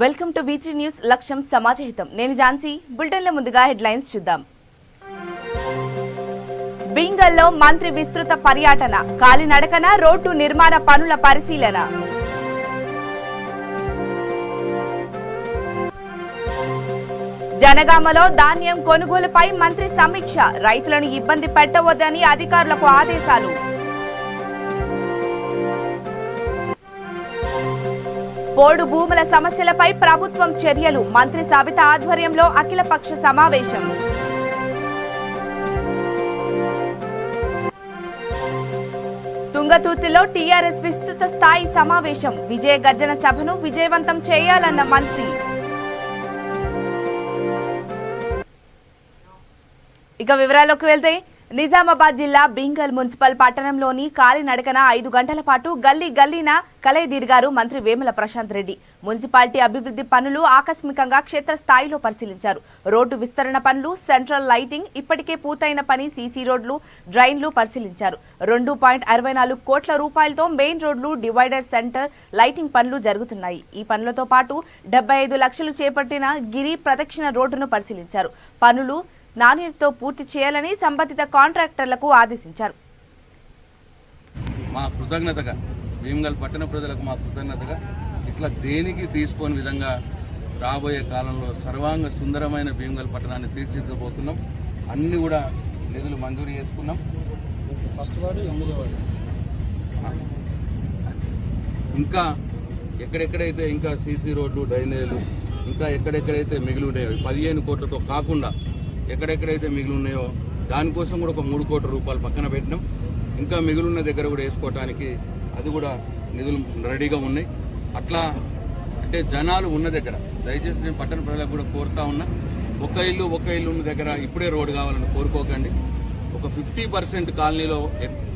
Welcome to వీటీ news లక్ష్యం సమాజహితం. నేను ఝాన్సీ. బులెటిన్ల ముందుగా హెడ్లైన్స్ చూద్దాం. బింగల్లో మంత్రి విస్తృత పర్యటన, కాలినడకన రోడ్డు నిర్మాణ పనుల పరిశీలన. జనగామలో ధాన్యం కొనుగోలుపై మంత్రి సమీక్ష, రైతులను ఇబ్బంది పెట్టవద్దని అధికారులకు ఆదేశాలు. పోడు భూముల సమస్యలపై ప్రభుత్వం చర్యలు, మంత్రి సబిత ఆధ్వర్యంలో అఖిలపక్ష సమావేశం. తుంగతుర్తిలో టీఆర్ఎస్ విస్తృత స్థాయి సమావేశం, విజయ గర్జన సభను విజయవంతం చేయాలన్న మంత్రి. ఇక వివరాల్లోకి వెళ్తే, నిజామాబాద్ జిల్లా బింగల్ మున్సిపల్ పట్టణంలోని కాలినడకన 5 గంటల పాటు గల్లీ గల్లీన కలయదీర్గారు మంత్రి వేముల ప్రశాంత్ రెడ్డి. మున్సిపాలిటీ అభివృద్ధి పనులు ఆకస్మికంగా క్షేత్రస్థాయిలో పరిశీలించారు. రోడ్డు విస్తరణ పనులు, సెంట్రల్ లైటింగ్, ఇప్పటికే పూర్తయిన పని, సీసీ రోడ్లు, డ్రైన్లు పరిశీలించారు. 2.64 కోట్ల రూపాయలతో మెయిన్ రోడ్లు, డివైడర్, సెంటర్ లైటింగ్ పనులు జరుగుతున్నాయి. ఈ పనులతో పాటు 75 లక్షలు చేపట్టిన గిరి ప్రదక్షిణ రోడ్డును పరిశీలించారు. పనులు నాణ్యతతో పూర్తి చేయాలని సంబంధిత కాంట్రాక్టర్లకు ఆదేశించారు. మా కృతజ్ఞతగా భీమ్గల్ పట్టణ ప్రజలకు మా కృతజ్ఞతగా ఇట్లా దేనికి తీసుకోని విధంగా రాబోయే కాలంలో సర్వాంగ సుందరమైన భీమ్గల్ పట్టణాన్ని తీర్చిదిద్దబోతున్నాం. అన్ని కూడా నిధులు మంజూరు చేసుకున్నాం. ఫస్ట్ వార్డు, 8వ వార్డు, ఇంకా ఎక్కడెక్కడైతే ఇంకా సీసీ రోడ్లు, డ్రైనేజీలు ఇంకా ఎక్కడెక్కడైతే మిగిలి ఉన్నాయో 15 కోట్లతో కాకుండా ఎక్కడెక్కడైతే మిగిలి ఉన్నాయో దానికోసం కూడా ఒక 3 కోట్ల రూపాయలు పక్కన పెట్టినాం. ఇంకా మిగిలిన దగ్గర కూడా వేసుకోవడానికి అది కూడా నిధులు రెడీగా ఉన్నాయి. అట్లా అంటే జనాలు ఉన్న దగ్గర దయచేసి నేను పట్టణ ప్రజలకు కూడా కోరుతా ఉన్నా, ఒక ఇల్లు ఉన్న దగ్గర ఇప్పుడే రోడ్డు కావాలని కోరుకోకండి. ఒక 50% కాలనీలో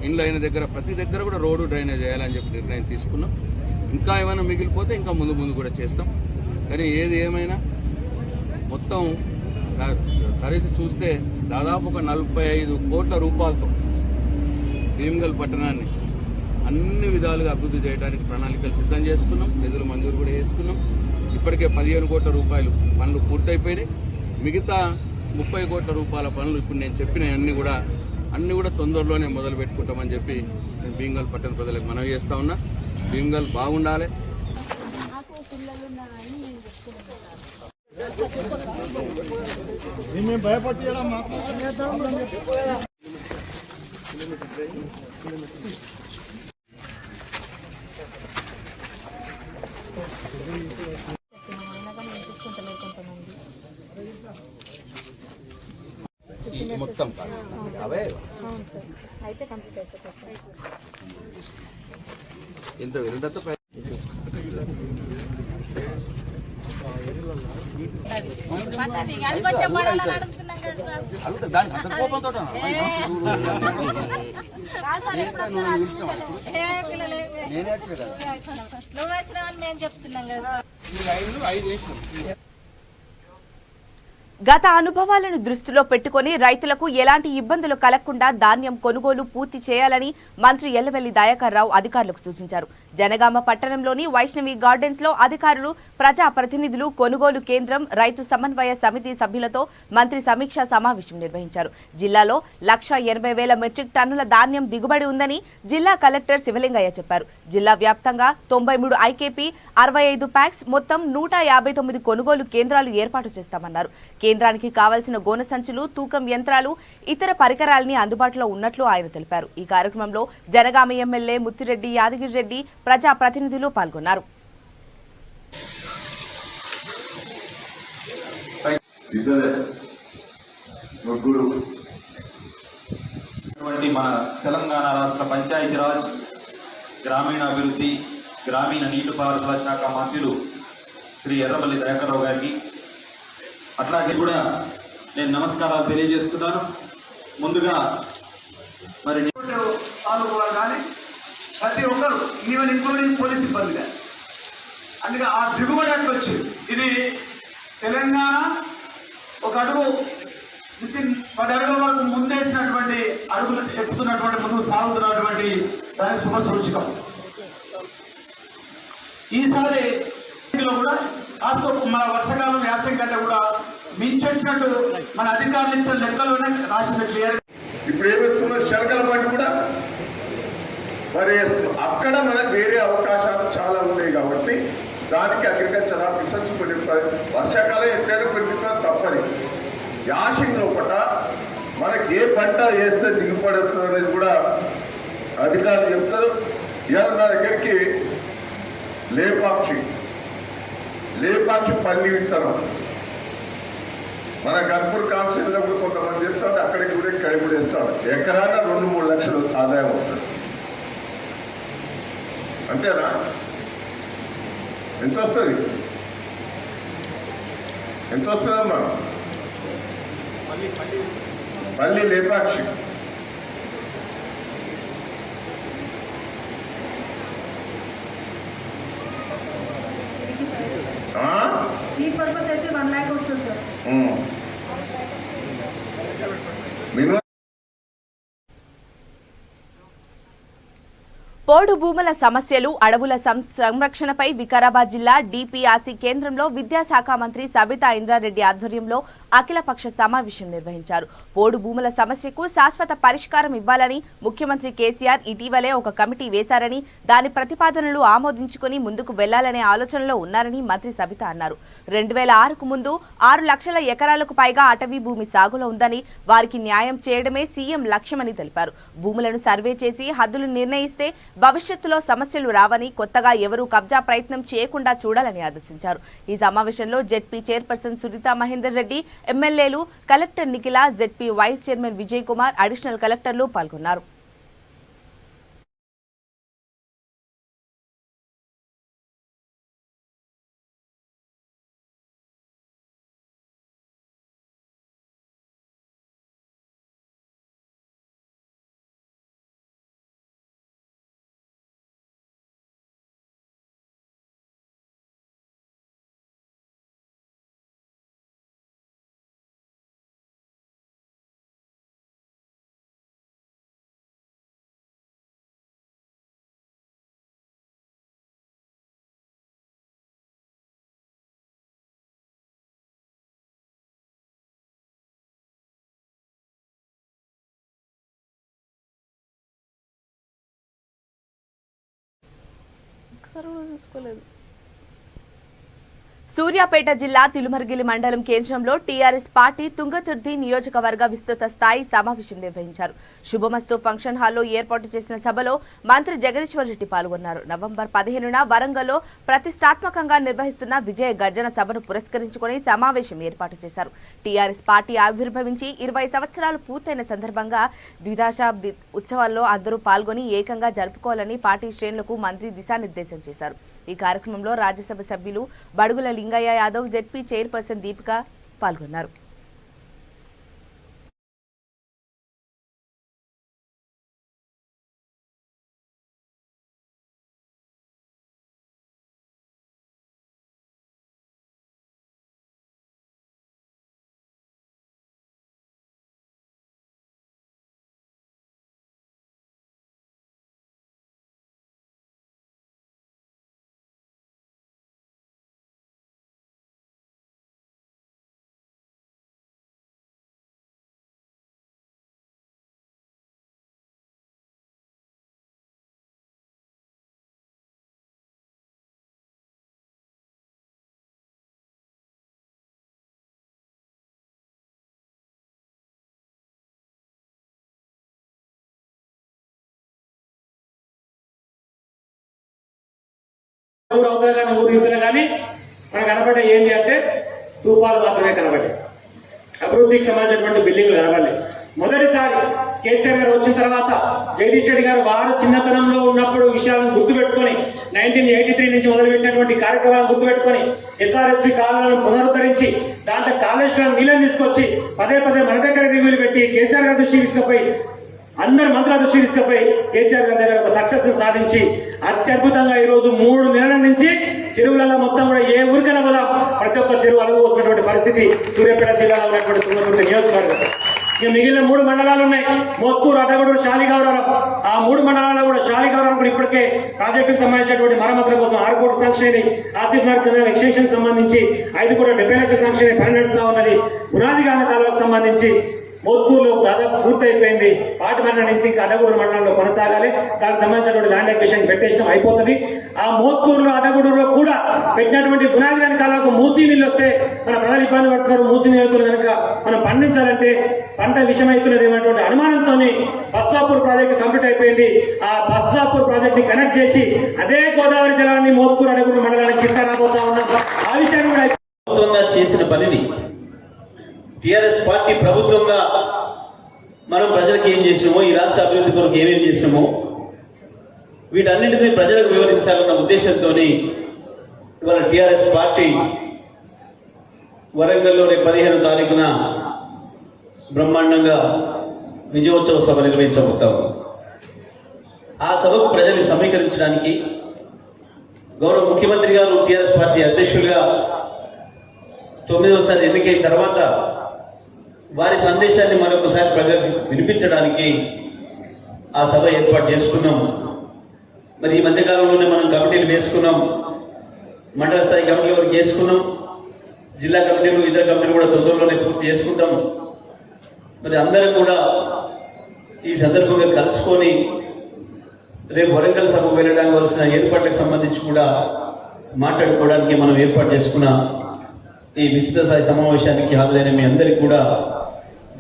ఇండ్లు అయిన దగ్గర ప్రతి దగ్గర కూడా రోడ్డు డ్రైనేజ్ చేయాలని చెప్పి నిర్ణయం తీసుకున్నాం. ఇంకా ఏమైనా మిగిలిపోతే ఇంకా ముందు కూడా చేస్తాం. కానీ ఏది ఏమైనా మొత్తం ఖరీదు చూస్తే దాదాపు ఒక 45 కోట్ల రూపాయలతో భీమ్గల్ పట్టణాన్ని అన్ని విధాలుగా అభివృద్ధి చేయడానికి ప్రణాళికలు సిద్ధం చేసుకున్నాం. నిధులు మంజూరు కూడా చేసుకున్నాం. ఇప్పటికే 15 కోట్ల రూపాయలు పనులు పూర్తయిపోయినాయి. మిగతా 30 కోట్ల రూపాయల పనులు ఇప్పుడు నేను చెప్పిన అన్నీ కూడా తొందరలోనే మొదలు పెట్టుకుంటామని చెప్పి నేను భీమ్గల్ పట్టణ ప్రజలకు మనవి చేస్తా ఉన్నా. భీమ్గల్ బాగుండాలి. భయపట్టి మొత్తం అవే ఇంత విరుడతో దానికి అంత కోపంతో నేనే వచ్చిన కదా, నువ్వు వచ్చినావని మేము చెప్తున్నాం కదా. గత అనుభవాలను దృష్టిలో పెట్టుకుని రైతులకు ఎలాంటి ఇబ్బందులు కలగకుండా ధాన్యం కొనుగోలు పూర్తి చేయాలని మంత్రి ఎల్లవెల్లి దయాకర్ రావు అధికారులకు సూచించారు. జనగామ పట్టణంలోని వైష్ణవి గార్డెన్స్ లో అధికారులు, ప్రజా ప్రతినిధులు, కొనుగోలు కేంద్రం, రైతు సమన్వయ సమితి సభ్యులతో మంత్రి సమీక్షా సమావేశం నిర్వహించారు. జిల్లాలో 1,80,000 మెట్రిక్ టన్నుల ధాన్యం దిగుబడి ఉందని జిల్లా కలెక్టర్ శివలింగయ్య చెప్పారు. జిల్లా వ్యాప్తంగా 93 ఐకేపీ, 65 ప్యాక్స్, మొత్తం 159 కొనుగోలు కేంద్రాలు ఏర్పాటు చేస్తామన్నారు. కేంద్రానికి కావాల్సిన గోనె సంచులు, తూకం యంత్రాలు, ఇతర పరికరాలని అందుబాటులో ఉన్నట్లు ఆయన తెలిపారు. ఈ కార్యక్రమంలో జనగామ ఎమ్మెల్యే ముత్తిరెడ్డి యాదగిరి రెడ్డి, ప్రజా ప్రతినిధులు పాల్గొన్నారు. మన తెలంగాణ రాష్ట్ర పంచాయతీరాజ్, గ్రామీణాభివృద్ధి, గ్రామీణ నీటిపారుదల శాఖ మంత్రులు శ్రీ ఎర్రబెల్లి దయాకర్ రావు గారికి అట్లాగే కూడా నేను నమస్కారాలు తెలియజేస్తున్నాను. ముందుగా మరి తాలూకా కానీ ప్రతి ఒక్కరు, ఈవెన్ ఇంక్లూడింగ్ పోలీస్ సిబ్బంది కానీ, అందుకే ఆ దిగుబడి అట్లా వచ్చింది. ఇది తెలంగాణ ఒక అడుగు నుంచి 10 అడుగుల వరకు ముందేసినటువంటి అడుగులు ఎక్కుతున్నటువంటి, ముందుకు సాగుతున్నటువంటి దానికి శుభ సూచకం. ఈసారి కూడా కాస్త మన వర్షకాలం వ్యాసం కంటే కూడా మించొచ్చినట్టు మన అధికారులు ఇచ్చిన లెక్కలోనే రాసింది క్లియర్. ఇప్పుడు ఏమేస్తున్నా శనగల పంట కూడా మరి వేస్తున్నాం. అక్కడ మనకు వేరే అవకాశాలు చాలా ఉన్నాయి కాబట్టి దానికి అగ్రికల్చర్ ఆఫీసర్స్ కొన్ని వర్షాకాలం ఎక్కడైనా కొన్ని తప్పని యాసింగ్ లోపల మనకి ఏ పంట వేస్తే దిగుబడి వస్తుంది అనేది కూడా అధికారులు చెప్తారు. ఇవాళ నా దగ్గరికి లేపాక్షి పల్లి విత్తనం మన గన్పూర్ కాన్స్టిట్యూన్సీలో కూడా కొంతమంది చేస్తారు, అక్కడికి కూడా ఇక్కడ కూడా వేస్తారు. ఎకరాన 2-3 లక్షలు ఆదాయం వస్తుంది. అంతేనా? ఎంత వస్తుంది? ఎంత వస్తుందమ్మా? పల్లి లేపాక్షి పర్పస్ అయితే 1 lakh వస్తుంది సార్. పోడు భూముల సమస్యలు, అడవుల సంరక్షణపై వికారాబాద్ జిల్లా డిపిఆర్సి కేంద్రంలో విద్యాశాఖ మంత్రి సబితా ఇంద్రారెడ్డి ఆధ్వర్యంలో అఖిలపక్ష సమావేశం నిర్వహించారు. పోడు భూముల సమస్యకు శాశ్వత పరిష్కారం ఇవ్వాలని ముఖ్యమంత్రి కేసీఆర్ ఇటీవలే ఒక కమిటీ వేశారని, దాని ప్రతిపాదనలు ఆమోదించుకుని ముందుకు వెళ్లాలనే ఆలోచనలో ఉన్నారని మంత్రి సబితా అన్నారు. 2006కు ముందు 6 లక్షల ఎకరాలకు పైగా అటవీ భూమి సాగులో ఉందని, వారికి న్యాయం చేయడమే సీఎం లక్ష్యమని తెలిపారు. భూములను సర్వే చేసి హద్దులు నిర్ణయిస్తే భవిష్యత్తులో సమస్యలు రావని, కొత్తగా ఎవరూ కబ్జా ప్రయత్నం చేయకుండా చూడాలని ఆదేశించారు. ఈ సమావేశంలో జెడ్పీ చైర్పర్సన్ సునీతా మహేందర్ రెడ్డి, ఎమ్మెల్యేలు, collector Nikhila, ZP vice chairman Vijay Kumar, additional కలెక్టర్లు పాల్గొన్నారు. సూర్యాపేట జిల్లా తిరుమర్గిలి మండలం కేంద్రంలో టీఆర్ఎస్ పార్టీ తుంగతుర్తి నియోజకవర్గ విస్తృత స్థాయి సమావేశం నిర్వహించారు. శుభమస్తు ఫంక్షన్ హాల్లో ఏర్పాటు చేసిన సభలో మంత్రి జగదీశ్వర్ రెడ్డి పాల్గొన్నారు. నవంబర్ 15న వరంగల్లో ప్రతిష్టాత్మకంగా నిర్వహిస్తున్న విజయ గర్జన సభను పురస్కరించుకుని సమావేశం ఏర్పాటు చేశారు. టీఆర్ఎస్ పార్టీ ఆవిర్భవించి 20 సంవత్సరాలు పూర్తయిన సందర్భంగా ద్విదశాబ్ది ఉత్సవాల్లో అందరూ పాల్గొని ఏకంగా జరుపుకోవాలని పార్టీ శ్రేణులకు మంత్రి దిశానిర్దేశం చేశారు. ఈ కార్యక్రమంలో రాజ్యసభ సభ్యులు బడుగుల లింగయ్య యాదవ్, జెడ్పీ చైర్పర్సన్ దీపిక పాల్గొన్నారు. ఊరు అవుతుంది కానీ ఊరు ఇస్తున్నా కానీ మనకు కనబడే ఏంటి అంటే స్తూపాలు మాత్రమే కనబడ్డాయి. అభివృద్ధికి సంబంధించినటువంటి బిల్డింగ్లు కనబడలేదు. మొదటిసారి కేసీఆర్ గారు వచ్చిన తర్వాత జగదీష్ రెడ్డి గారు వారు చిన్నతనంలో ఉన్నప్పుడు విషయాలను గుర్తుపెట్టుకొని 1983 నుంచి మొదలుపెట్టినటువంటి కార్యక్రమాలను గుర్తుపెట్టుకొని ఎస్ఆర్ఎస్పీ కాలువలను పునరుద్ధరించి దాంట్లో కాళేశ్వరం నీళ్ళని తీసుకొచ్చి పదే మన దగ్గర రివ్యూలు పెట్టి కేసీఆర్ గారి దృష్టికి తీసుకుపోయి అందరు మంత్రుల దృష్టికి తీసుకుపోయి కేసీఆర్ గారి దగ్గర ఒక సక్సెస్ సాధించి అత్యద్భుతంగా ఈ రోజు 3 నెలల నుంచి చెరువులలో మొత్తం కూడా ఏ ఊరికైనా పోదాం ప్రతి ఒక్క చెరువు అనుభవిస్తున్నటువంటి పరిస్థితి సూర్యాపేట జిల్లాలో ఉన్నటువంటి తుంగతుర్తి నియోజకవర్గం. ఇక మిగిలిన 3 మండలాలు ఉన్నాయి, మోత్కూరు, అడ్డగూడూరు, శాలిగౌరవరం. ఆ 3 మండలాల్లో కూడా శాలిగౌరవం కూడా ఇప్పటికే ప్రాజెక్టుకు సంబంధించినటువంటి మరమ్మతుల కోసం 6 కోట్ల శాంక్షన్ అయింది. ఆసిఫ్ నగర్ కెనాల్ ఎక్స్టెన్షన్ సంబంధించి 5 కోట్ల 70 లక్షల శాంక్షన్ అయి పని నడుస్తా ఉన్నది. పునాదిగాన కాలువకు సంబంధించి మోత్కూరులో దాదాపు పూర్తయిపోయింది. పాటి మండలం నుంచి ఇంకా అడగూరు మండలంలో కొనసాగాలి. దానికి సంబంధించినటువంటి ల్యాండ్ అక్విజిషన్ పెట్టేయడం అయిపోతుంది. ఆ మోత్కూరులో అడగూరులో కూడా పెట్టినటువంటి పునాదిగాన కాలువకు మూసీ నీళ్ళు వస్తే మన ప్రజలు ఇబ్బంది పడుతున్నారు. మూసీ నీళ్ళు కనుక మనం పండించాలంటే పంట విషమైతున్నది అనేటువంటి అనుమానంతో బస్వాపూర్ ప్రాజెక్టు కంప్లీట్ అయిపోయింది. ఆ బస్వాపూర్ ప్రాజెక్ట్ ని కనెక్ట్ చేసి అదే గోదావరి జలాన్ని మోత్కూరు అడగూరు మండలానికి తీసుకురాబోతా ఉన్నాం. ఆ విషయాన్ని కూడా చేసిన పనిని టిఆర్ఎస్ పార్టీ ప్రభుత్వంగా మనం ప్రజలకు ఏం చేసినామో, ఈ రాష్ట్ర అభివృద్ధి కొరకు ఏమేమి చేసినామో వీటన్నింటినీ ప్రజలకు వివరించాలన్న ఉద్దేశంతో ఇవాళ టిఆర్ఎస్ పార్టీ వరంగల్లో రేపు 15వ తారీఖున బ్రహ్మాండంగా విజయోత్సవ సభ నిర్వహించబోతాము. ఆ సభకు ప్రజల్ని సమీకరించడానికి గౌరవ ముఖ్యమంత్రి గారు టిఆర్ఎస్ పార్టీ అధ్యక్షులుగా 9వసారి ఎన్నికైన తర్వాత వారి సందేశాన్ని మరొకసారి ప్రజలకు వినిపించడానికి ఆ సభ ఏర్పాటు చేసుకున్నాం. మరి ఈ మధ్యకాలంలోనే మనం కమిటీలు వేసుకున్నాం. మండల స్థాయి కమిటీ వరకు వేసుకున్నాం. జిల్లా కమిటీలు, ఇతర కమిటీలు కూడా తొందరలోనే పూర్తి చేసుకుంటాం. మరి అందరూ కూడా ఈ సందర్భంగా కలుసుకొని రేపు వరంగల్ సభకు వెళ్ళడానికి వలసిన ఏర్పాట్లకు సంబంధించి కూడా మాట్లాడుకోవడానికి మనం ఏర్పాటు చేసుకున్న ఈ విస్తృత స్థాయి సమావేశానికి హాజరైన మీ అందరికీ కూడా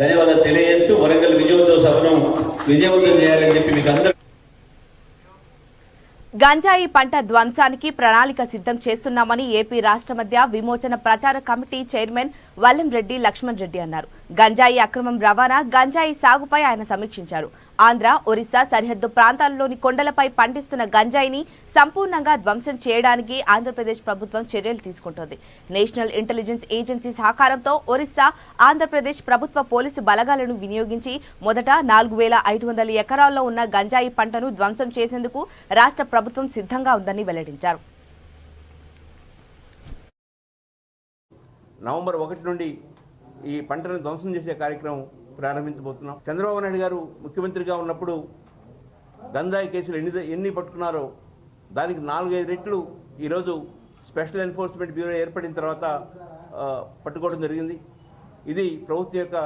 ధన్యవాదాలు తెలియజేస్తూ వరంగల్ విజయోత్సవ సభను విజయవంతం చేయాలని చెప్పి మీకు అందరూ గంజాయి పంట ధ్వంసానికి ప్రణాళిక సిద్ధం చేస్తున్నామని ఏపీ రాష్ట్ర మధ్య విమోచన ప్రచార కమిటీ చైర్మన్ వల్లంరెడ్డి లక్ష్మణ్ రెడ్డి అన్నారు. గంజాయి అక్రమం రవాణా, గంజాయి సాగుపై ఆయన సమీక్షించారు. ఆంధ్ర, ఒరిస్సా సరిహద్దు ప్రాంతాల్లోని కొండలపై పండిస్తున్న గంజాయిని సంపూర్ణంగా ధ్వంసం చేయడానికి ఆంధ్రప్రదేశ్ ప్రభుత్వం చర్యలు తీసుకుంటోంది. నేషనల్ ఇంటెలిజెన్స్ ఏజెన్సీ సహకారంతో ఒరిస్సా, ఆంధ్రప్రదేశ్ ప్రభుత్వ పోలీసు బలగాలను వినియోగించి మొదట 4500 ఎకరాల్లో ఉన్న గంజాయి పంటను ధ్వంసం చేసేందుకు రాష్ట్ర ప్రభుత్వం సిద్ధంగా ఉందని వెల్లడించారు. నవంబర్ 1 నుండి ఈ పంటను ధ్వంసం చేసే కార్యక్రమం ప్రారంభించబోతున్నాం. చంద్రబాబు నాయుడు గారు ముఖ్యమంత్రిగా ఉన్నప్పుడు గంజాయి కేసులు ఎన్ని పట్టుకున్నారో దానికి 4-5 రెట్లు ఈరోజు స్పెషల్ ఎన్ఫోర్స్మెంట్ బ్యూరో ఏర్పడిన తర్వాత పట్టుకోవడం జరిగింది. ఇది ప్రభుత్వం యొక్క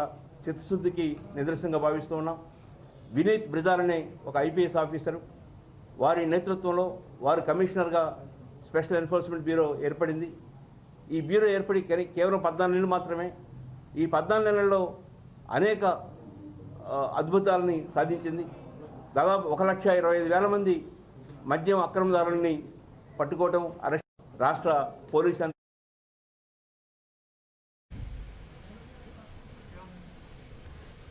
చిత్తశుద్ధికి నిదర్శనంగా భావిస్తూ ఉన్నాం. వినీత్ బ్రిదార్ అనే ఒక ఐపీఎస్ ఆఫీసరు, వారి నేతృత్వంలో వారు కమిషనర్గా స్పెషల్ ఎన్ఫోర్స్మెంట్ బ్యూరో ఏర్పడింది. ఈ బ్యూరో ఏర్పడి కేవలం 14 నెలలు మాత్రమే. ఈ 14 నెలల్లో అనేక అద్భుతాలని సాధించింది. దాదాపు 1,25,000 మంది మద్యం అక్రమదారులని పట్టుకోవటం, అరెస్ట్ రాష్ట్ర పోలీసు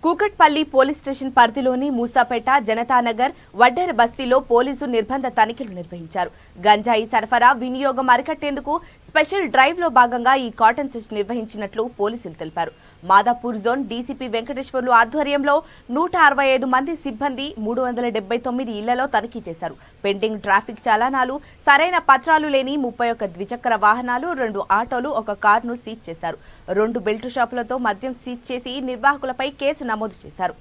కూకట్పల్లి పోలీస్ స్టేషన్ పరిధిలోని మూసాపేట, జనతానగర్, వడ్డెర బస్తీలో పోలీసు నిర్బంధ తనిఖీలు నిర్వహించారు. గంజాయి సరఫరా, వినియోగం అరికట్టేందుకు స్పెషల్ డ్రైవ్ లో భాగంగా ఈ కాటన్ సెర్చ్ నిర్వహించినట్లు పోలీసులు తెలిపారు. మాదాపూర్ జోన్ డీసీపీ వెంకటేశ్వర్లు ఆధ్వర్యంలో 165 మంది సిబ్బంది 379 ఇళ్లలో తనిఖీ చేశారు. పెండింగ్ ట్రాఫిక్ చలానాలు, సరైన పత్రాలు లేని 31 ద్విచక్ర వాహనాలు, 2 ఆటోలు, 1 కారును సీజ్ చేశారు. 2 బెల్ట్ షాపులతో మద్యం సీజ్ చేసి నిర్వాహకులపై కేసు నమోదు చేశారు.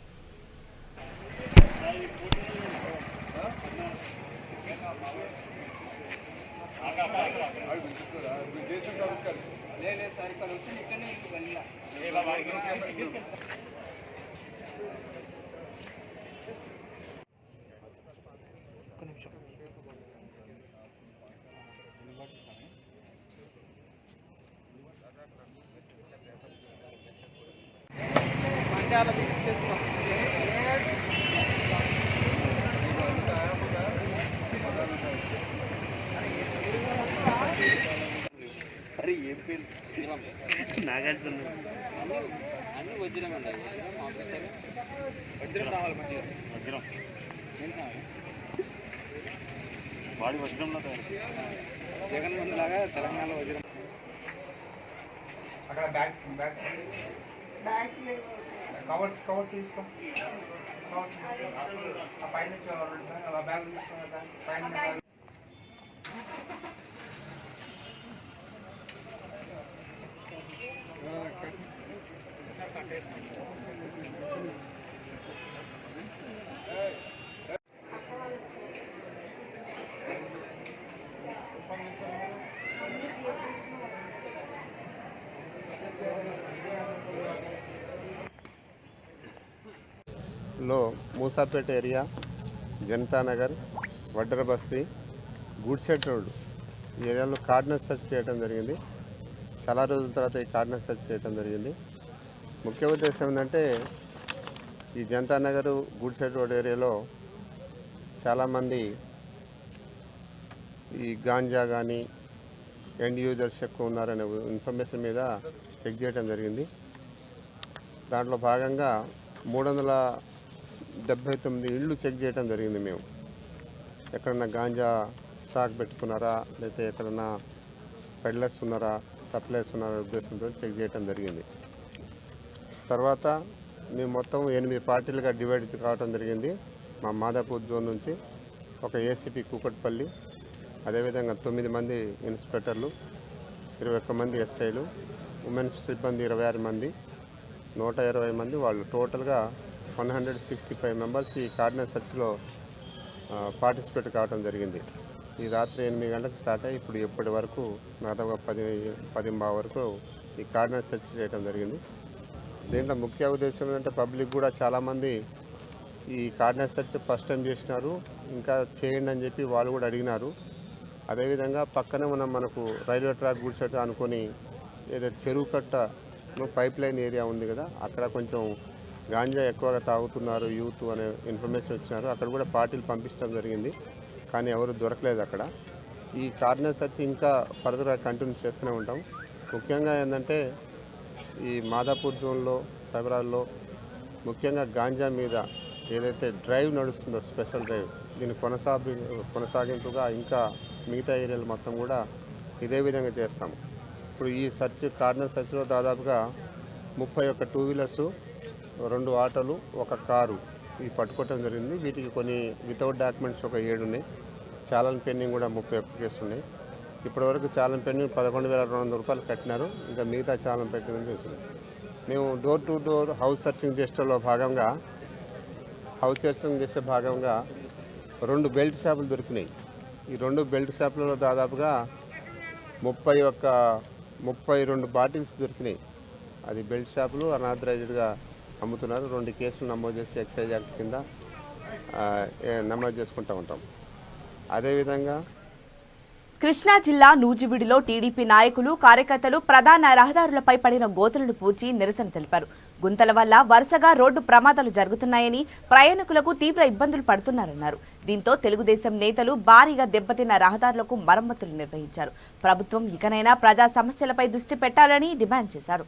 వాడి వజ్రంలో జగన్ ముందులాగా తెలంగాణలో వజ్రం అక్కడ బ్యాగ్స్ కవర్స్ తీసుకో, ఆ పైన నుంచి ఆ బ్యాగ్ తీసుకో, పైన లో మూసాపేట ఏరియా, జనతానగర్, వడ్డర బస్తీ, గూడ్సెట్ రోడ్ ఈ ఏరియాలో కార్డినెన్స్ సెర్చ్ చేయడం జరిగింది. చాలా రోజుల తర్వాత ఈ కార్డినెన్స్ సెర్చ్ చేయడం జరిగింది. ముఖ్య ఉద్దేశం ఏంటంటే ఈ జనతానగర్, గూడ్సెట్ రోడ్ ఏరియాలో చాలామంది ఈ గాంజా కానీ ఎండ్ యూజర్స్ ఎక్కువ ఉన్నారనే ఇన్ఫర్మేషన్ మీద చెక్ చేయడం జరిగింది. దాంట్లో భాగంగా 379 ఇళ్ళు చెక్ చేయడం జరిగింది. మేము ఎక్కడన్నా గాంజా స్టాక్ పెట్టుకున్నారా, లేకపోతే ఎక్కడన్నా పెడ్లర్స్ ఉన్నారా, సప్లైస్ ఉన్నారా ఉద్దేశంతో చెక్ చేయడం జరిగింది. తర్వాత మేము మొత్తం 8 పార్టీలుగా డివైడ్ కావడం జరిగింది. మా మాదాపూర్ జోన్ నుంచి ఒక ఏసీపీ కూకట్పల్లి, అదేవిధంగా 9 మంది ఇన్స్పెక్టర్లు, 21 మంది ఎస్ఐలు, ఉమెన్స్ సిబ్బంది 26 మంది, 120 మంది వాళ్ళు, టోటల్గా 165 మెంబర్స్ ఈ కార్డినెన్స్ సెర్చ్లో పార్టిసిపేట్ కావడం జరిగింది. ఈ రాత్రి 8 గంటలకు స్టార్ట్ అయ్యి ఇప్పుడు ఇప్పటి వరకు దాదాపుగా 10 వరకు ఈ కార్డినెన్స్ సెర్చ్ చేయడం జరిగింది. దీంట్లో ముఖ్య ఉద్దేశం ఏంటంటే పబ్లిక్ కూడా చాలామంది ఈ కార్డినెన్స్ సెర్చ్ ఫస్ట్ టైం చేసినారు, ఇంకా చేయండి అని చెప్పి వాళ్ళు కూడా అడిగినారు. అదేవిధంగా పక్కనే మనకు రైల్వే ట్రాక్ గుడిసెట్ అనుకొని ఏదైతే చెరువు కట్ట పైప్ లైన్ ఏరియా ఉంది కదా, అక్కడ కొంచెం గాంజా ఎక్కువగా తాగుతున్నారు యూత్ అనే ఇన్ఫర్మేషన్ వచ్చినారు. అక్కడ కూడా పార్టీలు పంపించడం జరిగింది, కానీ ఎవరు దొరకలేదు అక్కడ. ఈ కార్డినెన్స్ సెర్చ్ ఇంకా ఫర్దర్గా కంటిన్యూ చేస్తూనే ఉంటాం. ముఖ్యంగా ఏంటంటే ఈ మాదాపూర్ జోన్లో, సైబరాల్లో ముఖ్యంగా గాంజా మీద ఏదైతే డ్రైవ్ నడుస్తుందో, స్పెషల్ డ్రైవ్, దీన్ని కొనసాగింపుగా ఇంకా మిగతా ఏరియాలు మొత్తం కూడా ఇదే విధంగా చేస్తాము. ఇప్పుడు ఈ కార్డినెన్స్ సెర్చ్లో దాదాపుగా 31 2 వీలర్సు, 2 ఆటోలు, 1 కారు ఇవి పట్టుకోవటం జరిగింది. వీటికి కొన్ని వితౌట్ డాక్యుమెంట్స్ ఒక 7 ఉన్నాయి. చాలన్ పెండింగ్ కూడా 31 కేసులు ఉన్నాయి. ఇప్పటివరకు చాలన్ పెండింగ్ 11,200 రూపాయలు కట్టినారు. ఇంకా మిగతా చాలన్ పెట్టిందని చూసింది. మేము door to door house searching చేసే భాగంగా 2 బెల్ట్ షాపులు దొరికినాయి. ఈ 2 బెల్ట్ షాపులలో దాదాపుగా 32 బాటిల్స్ దొరికినాయి. అది బెల్ట్ షాపులు అనాథరైజ్డ్గా అమ్ముతున్నారు. 2 కేసులు నమోదు చేసి ఎక్సైజ్ యాక్ట్ కింద నమోదు చేసుకుంటూ ఉంటాం. అదేవిధంగా కృష్ణా జిల్లా నూజివీడులో టీడీపీ నాయకులు, కార్యకర్తలు ప్రధాన రహదారులపై పడిన గోతులను పూడ్చి నిరసన తెలిపారు. గుంతల వల్ల వరుసగా రోడ్డు ప్రమాదాలు జరుగుతున్నాయని, ప్రయాణికులకు తీవ్ర ఇబ్బందులు పడుతున్నారన్నారు. దీంతో తెలుగుదేశం నేతలు భారీగా దెబ్బతిన్న రహదారులకు మరమ్మతులు నిర్వహించారు. ప్రభుత్వం ఇకనైనా ప్రజా సమస్యలపై దృష్టి పెట్టాలని డిమాండ్ చేశారు.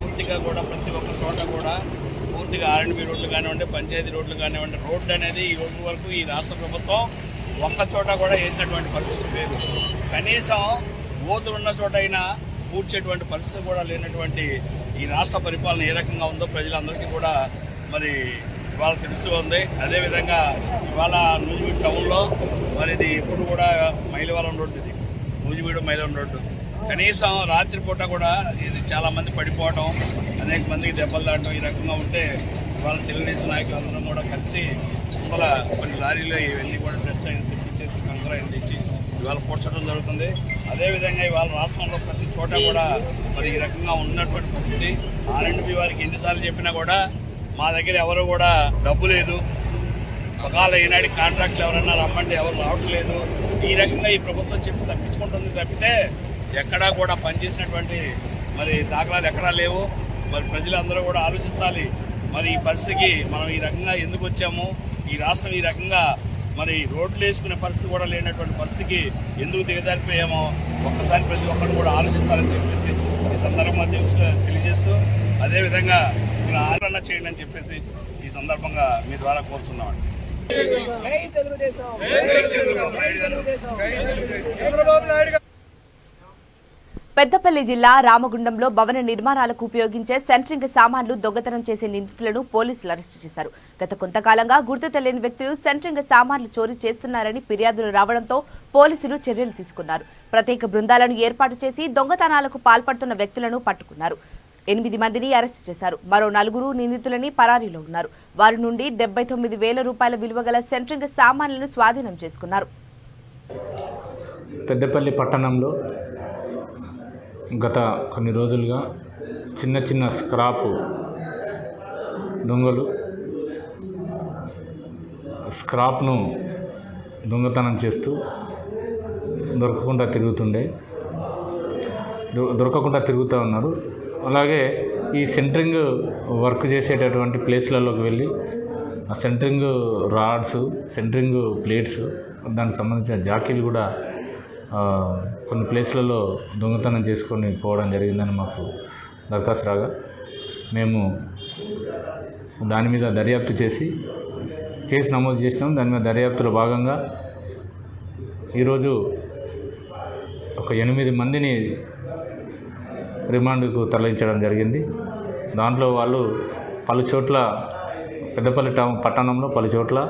పూర్తిగా కూడా ప్రతి ఒక్క చోట కూడా పూర్తిగా ఆర్ఎండ్బి రోడ్లు కానివ్వండి, పంచాయతీ రోడ్లు కానివ్వండి, రోడ్డు అనేది ఈ రోజు వరకు ఈ రాష్ట్ర ప్రభుత్వం ఒక్క చోట కూడా వేసినటువంటి పరిస్థితి లేదు. కనీసం గోతులు ఉన్న చోట అయినా పూడ్చేటువంటి పరిస్థితి కూడా లేనటువంటి ఈ రాష్ట్ర పరిపాలన ఏ రకంగా ఉందో ప్రజలందరికీ కూడా మరి ఇవాళ తెలుస్తూ ఉంది. అదేవిధంగా ఇవాళ నూజివీడు టౌన్లో మరి ఇది ఇప్పుడు కూడా మైలవరం రోడ్డు, ఇది నూజివీడు మైలవరం రోడ్డు. కనీసం రాత్రిపూట కూడా ఇది చాలామంది పడిపోవడం, అనేక మందికి దెబ్బలు దాటం ఈ రకంగా ఉంటే వాళ్ళ తెలుగుదేశం నాయకులందరం కూడా కలిసి ఇవాళ కొన్ని లారీలో ఇవన్నీ కూడా టెస్ట్ అయిన తెప్పించేసి కంకర అయిన తెచ్చి ఇవాళ పూడ్చడం జరుగుతుంది. అదేవిధంగా ఇవాళ రాష్ట్రంలో ప్రతి చోట కూడా మరి ఈ రకంగా ఉన్నటువంటి పరిస్థితి. R&B వారికి ఎన్నిసార్లు చెప్పినా కూడా మా దగ్గర ఎవరు కూడా డబ్బు లేదు, ఒకవేళ ఈనాటి కాంట్రాక్ట్లు ఎవరన్నా రమ్మంటే ఎవరు రావట్లేదు, ఈ రకంగా ఈ ప్రభుత్వం చెప్పి తప్పించుకుంటుంది తప్పితే ఎక్కడా కూడా పనిచేసినటువంటి మరి దాఖలాలు ఎక్కడా లేవు. మరి ప్రజలందరూ కూడా ఆలోచించాలి, మరి ఈ పరిస్థితికి మనం ఈ రకంగా ఎందుకు వచ్చాము, ఈ రాష్ట్రం ఈ రకంగా మరి రోడ్లు వేసుకునే పరిస్థితి కూడా లేనటువంటి పరిస్థితికి ఎందుకు దిగజారిపోయామో ఒక్కసారి ప్రతి ఒక్కరు కూడా ఆలోచించాలని చెప్పేసి ఈ సందర్భంగా తెలియజేస్తూ, అదేవిధంగా మీరు ఆదరణ చేయండి అని చెప్పేసి ఈ సందర్భంగా మీ ద్వారా కోరుతున్నామండి. పెద్దపల్లి జిల్లా రామగుండంలో భవన నిర్మాణాలకు ఉపయోగించే సెంట్రింగ్ సామాన్లు దొంగతనం చేసే నిందితులను పోలీసులు అరెస్టు చేశారు. గత కొంతకాలంగా గుర్తు తెలియని వ్యక్తులు సెంట్రింగ్ సామాన్లు చోరీ చేస్తున్నారని ఫిర్యాదులు రావడంతో పోలీసులు చర్యలు తీసుకున్నారు. ప్రత్యేక బృందాలను ఏర్పాటు చేసి దొంగతనాలకు పాల్పడుతున్న వ్యక్తులను పట్టుకున్నారు. 8 మందిని అరెస్టు చేశారు. మరో 4 నిందితులని పరారీలో ఉన్నారు. వారి నుండి 79,000 రూపాయల విలువగల సెంట్రింగ్ సామాన్లను స్వాధీనం చేసుకున్నారు. పెద్దపల్లి పట్టణంలో గత కొన్ని రోజులుగా చిన్న స్క్రాప్ దొంగలు స్క్రాప్ను దొంగతనం చేస్తూ దొరకకుండా తిరుగుతూ ఉన్నారు. అలాగే ఈ సెంట్రింగ్ వర్క్ చేసేటటువంటి ప్లేస్లలోకి వెళ్ళి ఆ సెంట్రింగ్ రాడ్స్, సెంట్రింగ్ ప్లేట్స్, దానికి సంబంధించిన జాకీలు కూడా కొన్ని ప్లేస్లలో దొంగతనం చేసుకొని పోవడం జరిగిందని మాకు దరఖాస్తు రాగా మేము దాని మీద దర్యాప్తు చేసి కేసు నమోదు చేసినాం. దాని మీద దర్యాప్తులో భాగంగా ఈరోజు ఒక 8 మందిని రిమాండ్కు తరలించడం జరిగింది. దాంట్లో వాళ్ళు పలుచోట్ల పెద్దపల్లి పట్టణంలో పలుచోట్ల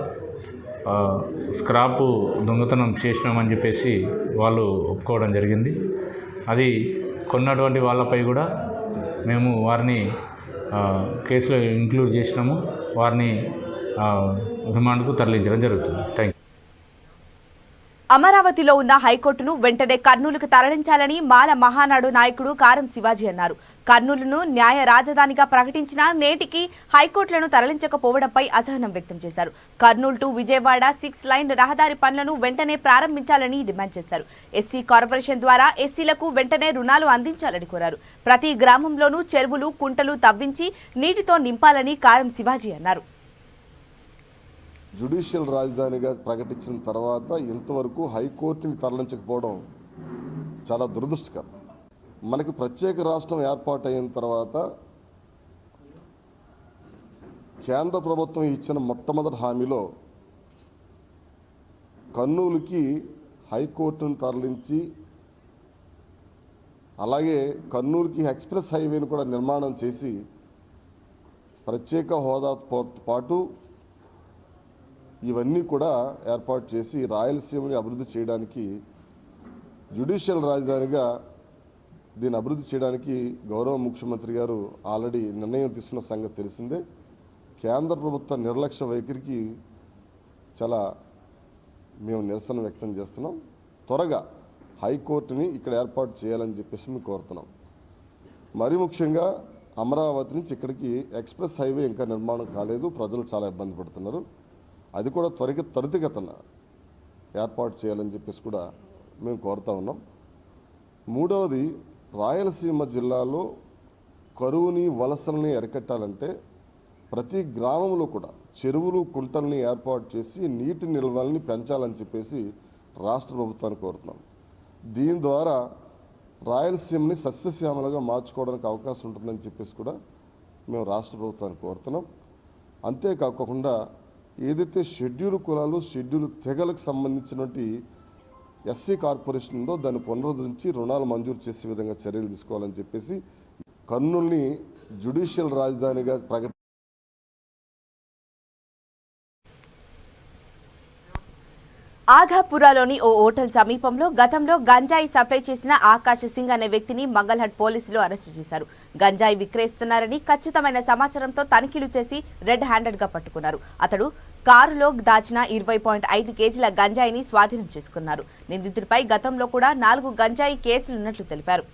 స్క్రాపు దొంగతనం చేసినామని చెప్పేసి వాళ్ళు ఒప్పుకోవడం జరిగింది. అది కొన్నటువంటి వాళ్ళపై కూడా మేము వారిని కేసులో ఇంక్లూడ్ చేసినాము. వారిని రిమాండ్కు తరలించడం జరుగుతుంది. Thank you. అమరావతిలో ఉన్న హైకోర్టును వెంటనే కర్నూలుకు తరలించాలని మాల మహానాడు నాయకుడు కారం శివాజీ అన్నారు. కర్నూలును న్యాయ రాజధానిగా ప్రకటించినా నేటికి హైకోర్టులను తరలించకపోవడంపై అసహనం వ్యక్తం చేశారు. కర్నూలు టు విజయవాడ 6 లైన్ రహదారి పనులను వెంటనే ప్రారంభించాలని డిమాండ్ చేశారు. ఎస్సీ కార్పొరేషన్ ద్వారా ఎస్సీలకు వెంటనే రుణాలు అందించాలని కోరారు. ప్రతి గ్రామంలోనూ చెరువులు, కుంటలు తవ్వించి నీటితో నింపాలని కారం శివాజీ అన్నారు. జ్యుడిషియల్ రాజధానిగా ప్రకటించిన తర్వాత ఇంతవరకు హైకోర్టుని తరలించకపోవడం చాలా దురదృష్టకరం. మనకి ప్రత్యేక రాష్ట్రం ఏర్పాటైన తర్వాత కేంద్ర ప్రభుత్వం ఇచ్చిన మొట్టమొదటి హామీలో కర్నూలుకి హైకోర్టును తరలించి అలాగే కర్నూలుకి ఎక్స్ప్రెస్ హైవేను కూడా నిర్మాణం చేసి ప్రత్యేక హోదాతో పాటు ఇవన్నీ కూడా ఏర్పాటు చేసి రాయలసీమని అభివృద్ధి చేయడానికి జ్యుడిషియల్ రాజధానిగా దీన్ని అభివృద్ధి చేయడానికి గౌరవ ముఖ్యమంత్రి గారు ఆల్రెడీ నిర్ణయం తీసుకున్న సంగతి తెలిసిందే. కేంద్ర ప్రభుత్వ నిర్లక్ష్య వైఖరికి చాలా మేము నిరసన వ్యక్తం చేస్తున్నాం. త్వరగా హైకోర్టుని ఇక్కడ ఏర్పాటు చేయాలని చెప్పేసి మేము కోరుతున్నాం. మరీ ముఖ్యంగా అమరావతి నుంచి ఇక్కడికి ఎక్స్ప్రెస్ హైవే ఇంకా నిర్మాణం కాలేదు. ప్రజలు చాలా ఇబ్బంది పడుతున్నారు. అది కూడా త్వరితగతిన ఏర్పాటు చేయాలని చెప్పేసి కూడా మేము కోరుతా ఉన్నాం. మూడవది, రాయలసీమ జిల్లాలో కరువుని, వలసల్ని అరికట్టాలంటే ప్రతి గ్రామంలో కూడా చెరువులు, కుంటల్ని ఏర్పాటు చేసి నీటి నిల్వల్ని పెంచాలని చెప్పేసి రాష్ట్ర ప్రభుత్వాన్ని కోరుతున్నాం. దీని ద్వారా రాయలసీమని సస్యశ్యామలుగా మార్చుకోవడానికి అవకాశం ఉంటుందని చెప్పేసి కూడా మేము రాష్ట్ర ప్రభుత్వాన్ని కోరుతున్నాం. అంతేకాకుండా ఏదైతే షెడ్యూల్ కులాలు, షెడ్యూల్ తెగలకు సంబంధించినటువంటి ఎస్సీ కార్పొరేషన్ ఉందో దాన్ని పునరుద్ధరించి రుణాలు మంజూరు చేసే విధంగా చర్యలు తీసుకోవాలని చెప్పేసి కర్నూలుని జ్యుడిషియల్ రాజధానిగా ఆఘాపురాలోని ఓ హోటల్ సమీపంలో గతంలో గంజాయి సప్లై చేసిన ఆకాశ్ సింగ్ అనే వ్యక్తిని మంగళహట్ పోలీసులు అరెస్టు చేశారు. గంజాయి విక్రయిస్తున్నారని ఖచ్చితమైన సమాచారంతో తనిఖీలు చేసి రెడ్ హ్యాండెడ్ గా పట్టుకున్నారు. అతడు కారులో దాచిన 20.5 కేజీల గంజాయిని స్వాధీనం చేసుకున్నారు. నిందితుడిపై గతంలో కూడా 4 గంజాయి కేసులున్నట్లు తెలిపారు.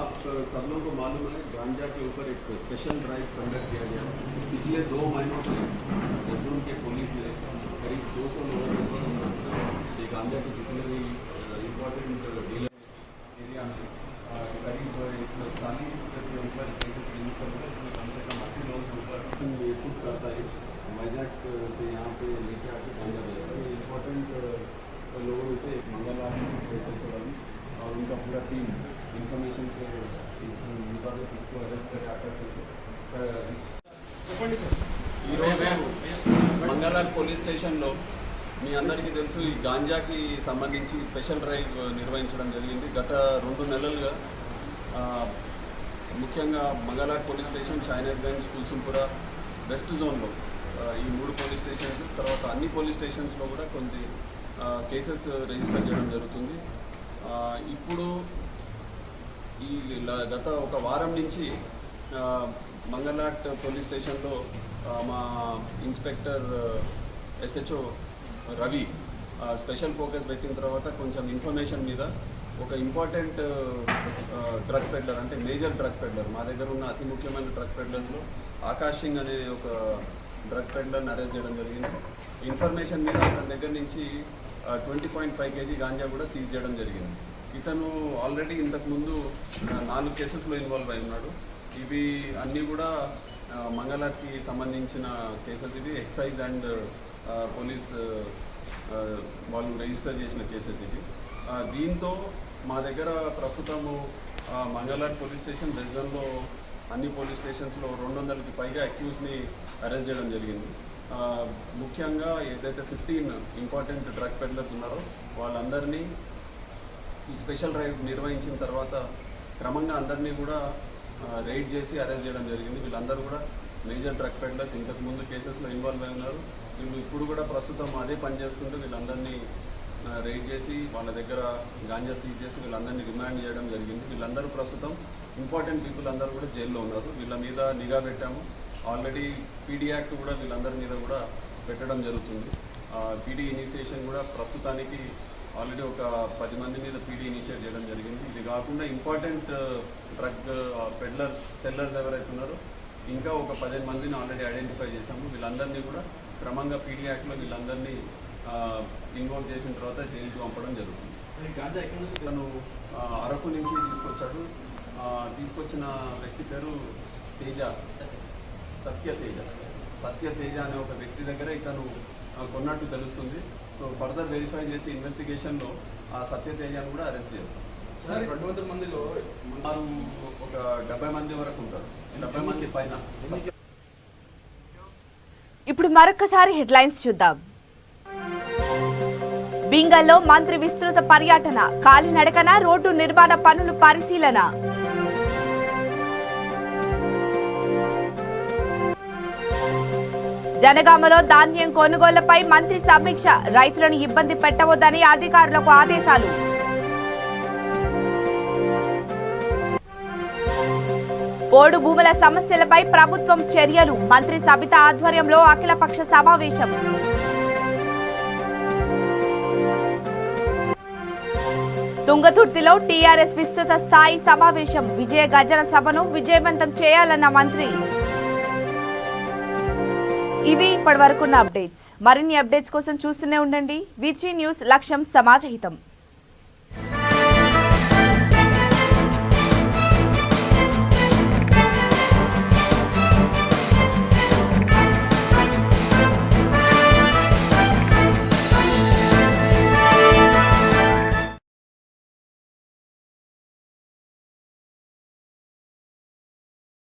आप सब लोगों को मालूम है गांजा के ऊपर एक स्पेशल ड्राइव कंडक्ट किया गया. पिछले 2 महीनों से देहरादून के पुलिस ने करीब 200 लोगों के ऊपर ये गांजा के जितने भी इम्पोर्टेंट डीलर एरिया में करीब 140 के ऊपर केसेस रिलीज कर रहे हैं. इसमें कम से कम 80 लोगों के ऊपर कुछ करता है. वैजाक से यहाँ पे लेके आके गांजा बेचता है. इम्पोर्टेंट लोगों में से मंगलवार केसेस और उनका पूरा टीम इन्फॉर्मेशन से मुताबिक इसको अरेस्ट कर చెప్పండి సార్. ఈరోజు మంగళవారం పోలీస్ స్టేషన్లో మీ అందరికీ తెలుసు ఈ గాంజాకి సంబంధించి స్పెషల్ డ్రైవ్ నిర్వహించడం జరిగింది. గత 2 నెలలుగా ముఖ్యంగా మంగళవారం పోలీస్ స్టేషన్, షాయినాథ్గంజ్, కుల్సుంపురా, వెస్ట్ జోన్లో ఈ 3 పోలీస్ స్టేషన్స్, తర్వాత అన్ని పోలీస్ స్టేషన్స్లో కూడా కొన్ని కేసెస్ రిజిస్టర్ చేయడం జరుగుతుంది. ఇప్పుడు ఈ గత ఒక వారం నుంచి మంగళాట్ పోలీస్ స్టేషన్లో మా inspector SHO Ravi special focus పెట్టిన తర్వాత కొంచెం ఇన్ఫర్మేషన్ మీద ఒక ఇంపార్టెంట్ డ్రగ్ పెడ్లర్, అంటే మేజర్ డ్రగ్ పెడ్లర్, మా దగ్గర ఉన్న అతి ముఖ్యమైన డ్రగ్ పెడ్లర్స్లో ఆకాష్ సింగ్ అనే ఒక డ్రగ్ పెడ్లర్ని అరెస్ట్ చేయడం జరిగింది. ఇన్ఫర్మేషన్ మీద అతని దగ్గర నుంచి 20.5 kg గాంజా కూడా సీజ్ చేయడం జరిగింది. ఇతను ఆల్రెడీ ఇంతకుముందు 4 కేసెస్లో ఇన్వాల్వ్ అయి ఉన్నాడు. ఇవి అన్నీ కూడా మంగళాట్కి సంబంధించిన కేసెస్. ఇవి ఎక్సైజ్ అండ్ పోలీస్ వాళ్ళు రిజిస్టర్ చేసిన కేసెస్ ఇవి. దీంతో మా దగ్గర ప్రస్తుతము మంగళాట్ పోలీస్ స్టేషన్, బెజన్లో అన్ని పోలీస్ స్టేషన్స్లో 200కి పైగా అక్యూజ్ని అరెస్ట్ చేయడం జరిగింది. ముఖ్యంగా ఏదైతే 15 ఇంపార్టెంట్ డ్రగ్ పెడ్లర్స్ ఉన్నారో వాళ్ళందరినీ ఈ స్పెషల్ డ్రైవ్ నిర్వహించిన తర్వాత క్రమంగా అందరినీ కూడా రైడ్ చేసి అరెస్ట్ చేయడం జరిగింది. వీళ్ళందరూ కూడా మేజర్ డ్రగ్ పెడ్లర్స్, ఇంతకుముందు కేసెస్లో ఇన్వాల్వ్ అయి ఉన్నారు. వీళ్ళు ఇప్పుడు కూడా ప్రస్తుతం అదే పని చేస్తుంటే వీళ్ళందరినీ రైడ్ చేసి వాళ్ళ దగ్గర గాంజా సీజ్ చేసి వీళ్ళందరినీ రిమాండ్ చేయడం జరిగింది. వీళ్ళందరూ ప్రస్తుతం ఇంపార్టెంట్ పీపుల్ అందరూ కూడా జైల్లో ఉన్నారు. వీళ్ళ మీద నిఘా పెట్టాము. ఆల్రెడీ పీడీ యాక్ట్ కూడా వీళ్ళందరి మీద కూడా పెట్టడం జరుగుతుంది. పీడీ ఇనిషియేషన్ కూడా ప్రస్తుతానికి ఆల్రెడీ ఒక 10 మంది మీద పీడీ ఇనిషియేట్ చేయడం జరిగింది. ఇది కాకుండా ఇంపార్టెంట్ డ్రగ్ పెడ్లర్స్, సెల్లర్స్ ఎవరైతే ఉన్నారో ఇంకా ఒక 15 మందిని ఆల్రెడీ ఐడెంటిఫై చేశాము. వీళ్ళందరినీ కూడా క్రమంగా పీడీ యాక్ట్లో వీళ్ళందరినీ ఇన్వాల్వ్ చేసిన తర్వాత జైలుకి పంపడం జరుగుతుంది. తను అరకు నుంచి తీసుకొచ్చాడు. తీసుకొచ్చిన వ్యక్తి పేరు సత్యతేజ అనే ఒక వ్యక్తి దగ్గర ఇతను కొన్నట్టు తెలుస్తుంది. సో ఫర్దర్ వెరిఫై చేసి ఇన్వెస్టిగేషన్లో ఆ సత్యతేజను కూడా అరెస్ట్ చేస్తాం. 200 మందిలో ఒక 70 మంది వరకు ఉంటారు. 70 మంది పైన. ఇప్పుడు మరొకసారి హెడ్లైన్స్ చూద్దాం. బింగల్లో మంత్రి విస్తృత పర్యటన, కాలినడకన రోడ్డు నిర్మాణ పనులు పరిశీలన. జనగామలో ధాన్యం కొనుగోళ్లపై మంత్రి సమీక్ష, రైతులను ఇబ్బంది పెట్టవద్దని అధికారులకు ఆదేశాలు. పోడు భూముల సమస్యలపై ప్రభుత్వం చర్యలు, మంత్రి సబిత ఆధ్వర్యంలో అఖిలపక్ష సమావేశం. తుంగతుర్తిలో టీఆర్ఎస్ విస్తృత స్థాయి సమావేశం, విజయ గర్జన సభను విజయవంతం చేయాలన్న మంత్రి. ఇవి ఇప్పటి వరకున్న అప్డేట్స్. మరిన్ని అప్డేట్స్ కోసం చూస్తూనే ఉండండి. విజీ న్యూస్, లక్ష్యం సమాజహితం.